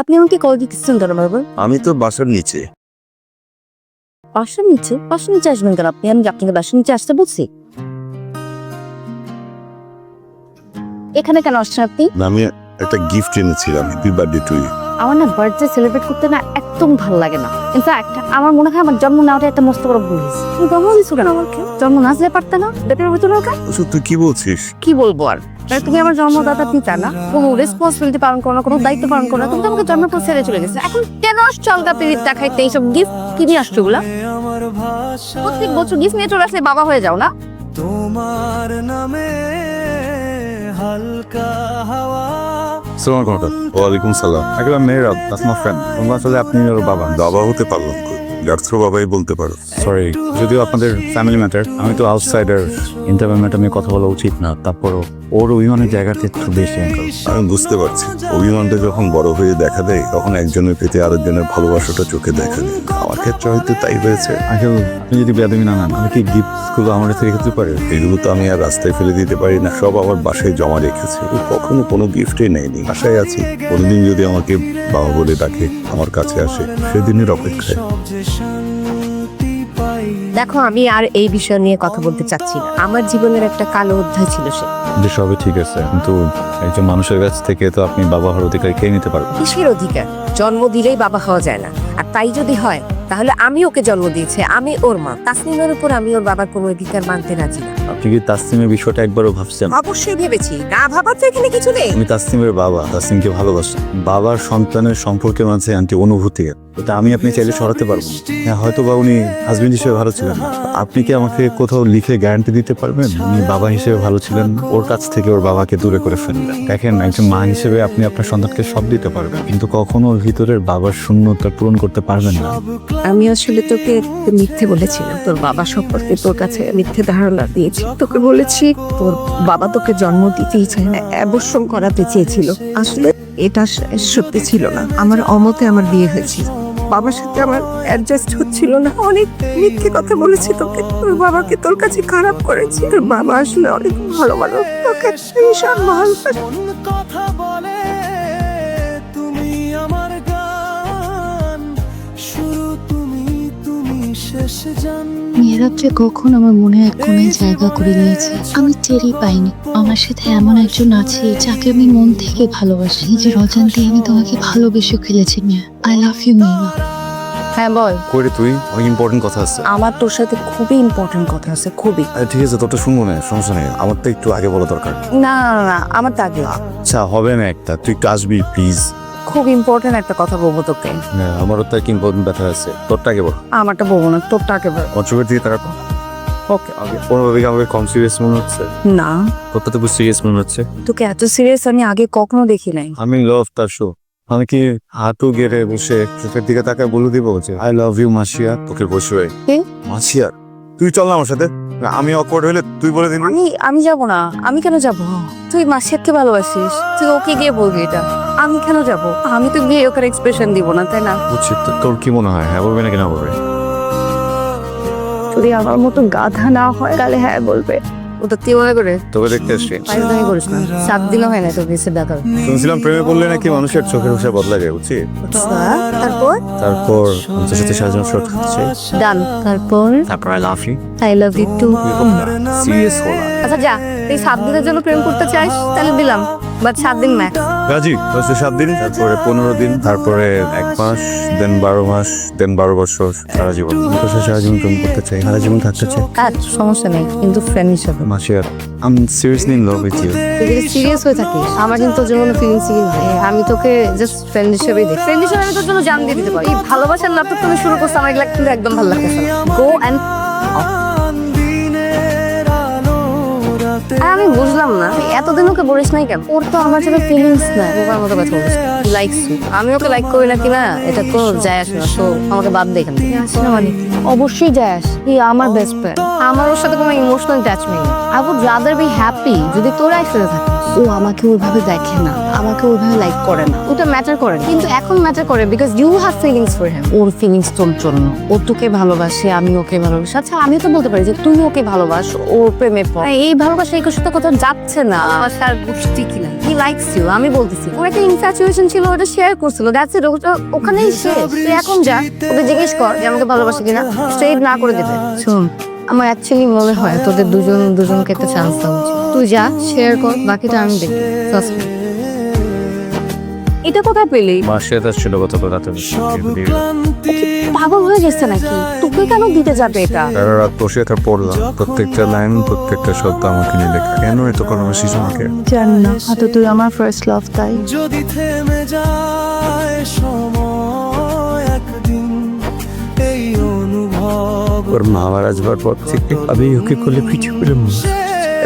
আপনি আমাকে কল দিতেছেন কেন বারবার? আমি তো বাসার নিচে। বাসার নিচে? বাসার নিচে আসবেন কেন আপনি? আমি আপনাকে বাসার নিচে আসতে বলছি? এখানে কেন আসছেন আপনি? আমি একটা গিফট এনেছিলাম, হ্যাপি বার্থডে টু ইউ। আমার না বার্থডে সেলিব্রেট করতে না একদম ভালো লাগে না। ইনফ্যাক্ট আমার মনে হয় আমার জন্ম নেওয়াটা একটা মস্ত বড় ভুল হয়েছে। তুমি জন্ম দিচ্ছ কেন আমাকে? জন্ম না দিতে পারতে না? পেটের ভিতরে ওকে? তুই কি বলছিস? কি বলবো আর? তুমি আমার জন্মদাতা পিতা না, কোনো রেসপন্সিবিলিটি পালন করো না, কোনো দায়িত্ব পালন করো না। তুমি তো আমাকে জন্মের পর ছেড়ে চলে গেছে। এখন কেন আসছো আলগা পিরিত দেখাইতে? এইসব গিফট কি নিয়ে আসছো ওগুলা? প্রত্যেক বছর গিফট নিয়ে চলে আসলে বাবা হয়ে যাও না? তোমার নামে হালকা হাওয়া। আসসালামু আলাইকুম। ওয়ালাইকুম সালাম। একদম মেয়েরা, দ্যাটস মাই ফ্রেন্ড। তোমরা আসলে আপনি ওর বাবা। বাবা হতে পারলাম কই? ব্যর্থ বাবাই বলতে পারো। সরি, যদিও আপনাদের ফ্যামিলি ম্যাটার, আমি তো আউটসাইডার, ইন্টারভিউ ম্যাটার নিয়ে কথা বলা উচিত না। তারপরও ওর অভিমানের জায়গাতে একটু বেশি অ্যাঙ্গেল। আমি বুঝতে পারছি, অভিমানটা যখন বড় হয়ে দেখা দেয় তখন একজনের প্রতি আরেকজনের ভালোবাসাটা চোখে দেখা দেয়। আমার ক্ষেত্রে হয়তো তাই হয়েছে। আসলে আপনি যদি বেয়াদবি না নেন, আমি কি গিফটগুলো আমার থেকে খেতে পারি? এগুলো তো আমি আর রাস্তায় ফেলে দিতে পারি না, সব আমার বাসায় জমা রেখেছে। ও কখনো কোনো গিফটই নেয়নি। বাসায় আছি, কোনোদিন যদি আমাকে বাবা বলে ডাকে, আমার কাছে আসে, সেদিনের অপেক্ষায়। দেখো, আমি আর এই বিষয় নিয়ে কথা বলতে চাচ্ছি না। আমার জীবনের একটা কালো অধ্যায় ছিল সে। যে সবই ঠিক আছে, কিন্তু একজন মানুষের কাছ থেকে তো আপনি বাবা হওয়ার অধিকার কে নিতে পারবেন? কিসের অধিকার? জন্ম দিলেই বাবা হওয়া যায় না। আর তাই যদি হয় তাহলে আমি ওকে জন্ম দিয়েছি, আমি ওর মা। তাসনিমের উপর আমি ওর বাবার কোনো অধিকার মানতে রাজি না। আপনি কি তাসনিমের বিষয়টা একবারও ভাবছেন? অবশ্যই ভেবেছি, না ভাবার তো এখানে কিছু নেই। আমি তাসনিমের বাবা, তাসনিমকে ভালোবাসি। বাবার সন্তানের সম্পর্কের মাঝে আনটি অনুভূতি, এটা আমি আপনি চাইলে সরাতে পারবো না। হ্যাঁ, হয়তো বা উনি হাজবেন্ড হিসেবে ভালো ছিলেন না। আপনি কি আমাকে কোথাও লিখে গ্যারান্টি দিতে পারবেন উনি বাবা হিসেবে ভালো ছিলেন? ওর কাছ থেকে ওর বাবাকে দূরে করে ফেললেন। দেখেন, একজন মা হিসেবে আপনি আপনার সন্তানকে সব দিতে পারবেন, কিন্তু কখনো ওর ভিতরের বাবার শূন্যতা পূরণ করতে পারবেন না। আমি আসলে তোকে মিথ্যে বলেছিলাম। তোর বাবা সম্পর্কে তোর কাছে মিথ্যে ধারণা দিয়েছি। তোকে বলেছি তোর বাবা তোকে জন্ম দিতেই চায় না, অ্যাবর্শন করাতে চেয়েছিল। আসলে এটা সত্যি ছিল না। আমার অমতে আমার বিয়ে হয়েছিল। বাবার সাথে আমার অ্যাডজাস্ট হচ্ছিল না। অনেক মিথ্যে কথা বলেছি তোকে। তোর বাবাকে তোর কাছে খারাপ করেছি। তোর বাবা আসলে অনেক ভালো মানুষ, তোকে ভীষণ ভালোবাসে। কথা বলে তুমি আমার গান, শুরু তুমি, তুমি শেষ জান। মেয়েরা যে কখন আমার মনে এক কোণে জায়গা করে নিয়েছে আমি টেরই পাইনি। আমার সাথে এমন একজন আছে যাকে আমি মন থেকে ভালোবাসি। নিজের অজান্তে আমি তোমাকে ভালোবেসে ফেলেছি মেয়ে। আই লাভ ইউ মেয়েরা। হ্যাঁ বল। করে তুই অনেক ইম্পর্টেন্ট কথা আছে। আমার তোর সাথে খুবই ইম্পর্টেন্ট কথা আছে, খুবই। ঠিক আছে, তোরটা শুনবো না, সমস্যা নেই। আমার তো একটু আগে বলা দরকার। না না না, আমার তো আগে। আচ্ছা, হবে না একটা, তুই একটু আসবি প্লিজ। খুব ইম্পর্টেন্ট একটা কথা বলবো তোকে। হ্যাঁ, আমারও তো এক ইম্পর্টেন্ট ব্যাপার আছে। তোরটা আগে বল। আমারটা বলবো না, তোরটা আগে বল। অচুকের দিকে তারা ওকে আগে কোনোভাবে আমাকে কম সিরিয়াস মনে হচ্ছে? না, তোরটা তো খুব সিরিয়াস মনে হচ্ছে। তোকে এত সিরিয়াস আমি আগে কখনো দেখি নাই। আমি লাভ তার শো। আমি কি হাঁটু গেড়ে বসে চোখের দিকে তাকায় বলে দিব যে আই লাভ ইউ মাসিয়া? তোকে বসে কে? মাসিয়া, তুই চল না আমার সাথে। আমি অকওয়ার্ড হলে তুই বলে দিবি। আমি যাব না। আমি কেন যাব? তুই মাসিয়াকে ভালোবাসিস, তুই ওকে গিয়ে বলবি এটা। আমি কেন যাব? আমি তো গিয়ে ওকে এক্সপ্রেশন দিব না, তাই না? বুঝছি, তোর কি মনে হয় হ্যাঁ বলবে নাকি না বলবে? যদি আমার মতো গাধা না হয় তাহলে হ্যাঁ বলবে। ওটা তুই মনে করে তোকে দেখতে এসছি। পাইজদামি করিস না। 7 দিনও হয় না তোর কাছে দেখা। শুনছিলাম প্রেমে পড়লে নাকি মানুষের চোখের ভাষা বদলা যায়, বুঝছি? তারপর তারপর আমাদের সাথে সাজানো শর্ট খাচ্ছে। ডান। তারপর I love you. I love you too. Serious হলা। আচ্ছা যা, তুই 7 দিনের জন্য প্রেম করতে চাস তাহলে দিলাম, বাট 7 দিন ম্যাক্স। রাজি, 7 দিন, তারপরে 15 দিন, তারপরে 1 মাস, দেন 12 মাস, দেন 12 বছর, সারা জীবন। তোর সাথে সারা জীবন প্রেম করতে চাই, সারা জীবন থাকতে চাই। সমস্যা নেই, কিন্তু ফ্রেন্ড হিসেবে। মাসিয়া, I am seriously in love with you. তুই যদি সিরিয়াস হয়ে থাকিস আমার কিন্তু তোর জন্য কোনো ফিলিংস নেই। আমি তোকে জাস্ট ফ্রেন্ড হিসেবেই দেখি। ফ্রেন্ড হিসেবে আমি তোর জন্য জান দিয়ে দিতে পারি। এই ভালোবাসার নাটক তুমি শুরু করছো, আমার এগুলা কিন্তু একদম ভালো লাগতেছে না। গো অ্যান্ড আমি বুঝলাম না তুই এতদিন ওকে বলিস নাই কেন? ওর তো আমার জন্য ফিলিংস নাই। ওর মতো কথা বলিস, লাইকস ইউ। আমি ওকে লাইক করি না কিনা এটা তো যায় আসে না। তো আমাকে বাদ দে এখান থেকে। আসে না মানে অবশ্যই যায় আস। তুই আমার বেস্ট ফ্রেন্ড, আমার ওর সাথে কোনো ইমোশনাল অ্যাটাচমেন্ট নেই। I would rather be happy যদি তোরাই ফেলে থাকিস। ও আমাকে ওইভাবে দেখে না, আমাকে ওইভাবে লাইক করে না। ওটা ম্যাটার করে না, কিন্তু এখন ম্যাটার করে because you have feelings for him. ওর ফিলিংস তোর জন্য, ও তোকে ভালোবাসে, আমি ওকে ভালোবাসি। আচ্ছা আমিও তো বলতে পারি যে তুই ওকে ভালোবাস, ওর প্রেমে পড়। এই ভালোবাসা এই কিছু তো কোথাও যাচ্ছে না। তার গোষ্ঠী কি না, হি লাইকস ইউ। আমি বলতেছি ওর একটা ইনফ্যাচুয়েশন ছিল, ওটা শেয়ার করছিল, দ্যাটস ইট। ওটা ওখানেই শেষ। তুই এখন যা, ওকে জিজ্ঞেস কর যে আমাকে ভালোবাসে কিনা, স্ট্রেট না করে দেবে। শোন, আমার অ্যাকচুয়ালি মনে হয় তোদের দুজনকে একটা চান্স দেওয়া উচিত। তুই যা, শেয়ার কর, বাকিটা আমি দেখি। Trust me। এটা কোথায় পেলি? মাসে তার ছিল গত রাতে। পাগল হয়ে গেছে নাকি? তোকে কেন দিতে যাবে এটা? সারা রাত বসে এটা পড়লাম, প্রত্যেকটা লাইন, প্রত্যেকটা শব্দ আমাকে নিয়ে লেখা। কেন এত ভালোবাসিস আমাকে? জানি না, হয়তো তুই আমার ফার্স্ট লাভ, তাই। যদি থেমে যায় সময় একদিন, এই অনুভব ওর মা মারা যাবার পর থেকে আমি ওকে কোলে পিঠে করে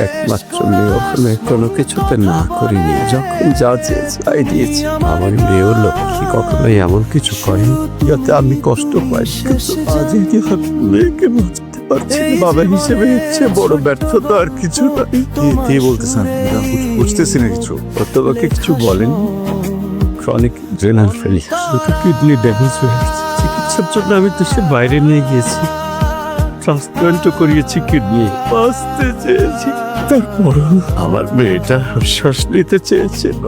একমাত্র মেয়ে, ওখানে কোনো কিছুতে না করিনি। যখন যা চেয়েছে তাই দিয়েছি। আমার মেয়েও লক্ষ্মী কখনোই এমন কিছু করেনি যাতে আমি কষ্ট পাই। কিন্তু আজ এই যে আমি মেয়েকে বাঁচাতে পারছি না, বাবা হিসেবে ইচ্ছে বড় ব্যর্থতা আর কিছু নাই। কি বলতেছেন? বুঝতেছি না কিছু। ও তোমাকে কিছু বলেনি? ক্রনিক রেনাল ফেলিয়ার, দুটো কিডনি ড্যামেজ হয়ে গেছে। চিকিৎসার জন্য আমি দেশের বাইরে নিয়ে গিয়েছি, ট্রান্সপ্লান্টও করিয়েছি, কিডনি বাঁচতে চেয়েছি। তারপরও আমার মেয়েটা শ্বাস নিতে চেয়েছিল।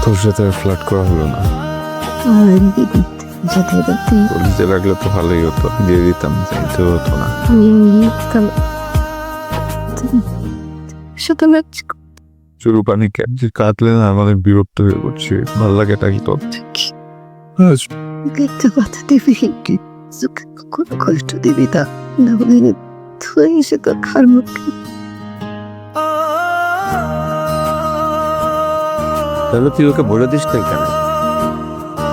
তোর সাথে ফ্লার্ট করা হলো না? বলতে লাগলে তো ভালোই হতো, দিয়ে দিতাম, কিন্তু হতো না। চুরু পানি ক্যান্সি কাটলে না আমাদের বিরক্ত হয়ে পড়ছে। ভালো লাগে তাই তো। একটা কথা দিবি কি? কোনো কষ্ট দিবি না, নাহলে তুই এসে তোর খার মুখে। তাহলে তুই ওকে বলে দিস না কেন?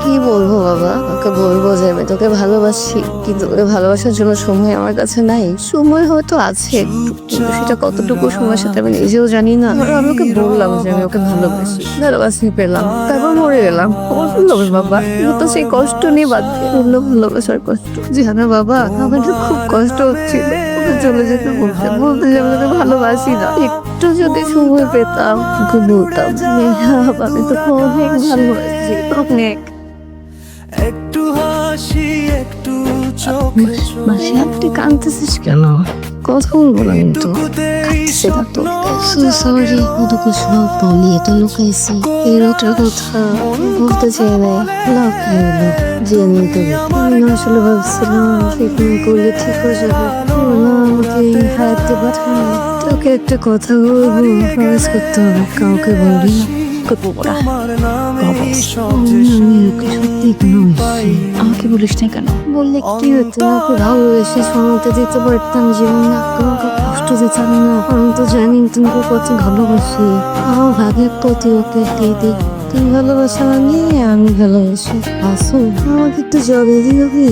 কি বলবো বাবা? ওকে বলবো যে আমি তোকে ভালোবাসি, কিন্তু ওকে ভালোবাসার জন্য সময় আমার কাছে নাই। সময় হয়তো আছে একটু, কিন্তু সেটা কতটুকু সময়ের সাথে আমি নিজেও জানি না। ধরো আমি ওকে বললাম যে আমি ওকে ভালোবাসি পেলাম, তারপর মরে গেলাম। কষ্ট হবে বাবা, তো সেই কষ্ট নিয়ে বাদ দিয়ে ভালোবাসার কষ্ট। জানো বাবা, আমার তো খুব কষ্ট হচ্ছিল ওকে চলে যেতে, বলতে যে আমি তোকে ভালোবাসি না। একটু যদি সময় পেতাম ওকে বলতাম আমি তোকে অনেক ভালোবাসি, অনেক। একটু হাসি, একটু চোখে মাসি আপনি কাঁদতেছিস কেন? কথা বলবো না কিন্তু। কাঁদছে না তো। সরি, ও তো কিছু বলি, এটা লুকাইছি। এরটা কথা বলতে চাই না, লুকাইলো জেনে দেবে। আমি আসলে ভাবছিলাম ট্রিটমেন্ট করলে ঠিক হয়ে যাবে, আমাকে হারাতে পাঠানো। তোকে একটা কথা বলবো, প্রমিস করতে হবে, কাউকে বলবি না। আমাকে বলিস না কেন? বললে কি হতো? আমাকে ভালোবেসে সময় দিতে পারতাম, জীবন না তোমাকে কষ্ট দিতাম না। আমি তো জানি তোমাকে কত ভালোবাসি। আমার ভাগের প্রতি ওকে দিয়ে দিই। তুমি ভালোবাসা নিয়ে আমি ভালোবাসি। আসো, আমাকে একটু জবে দিবি।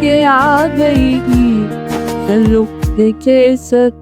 के आ गई लोग देखे सक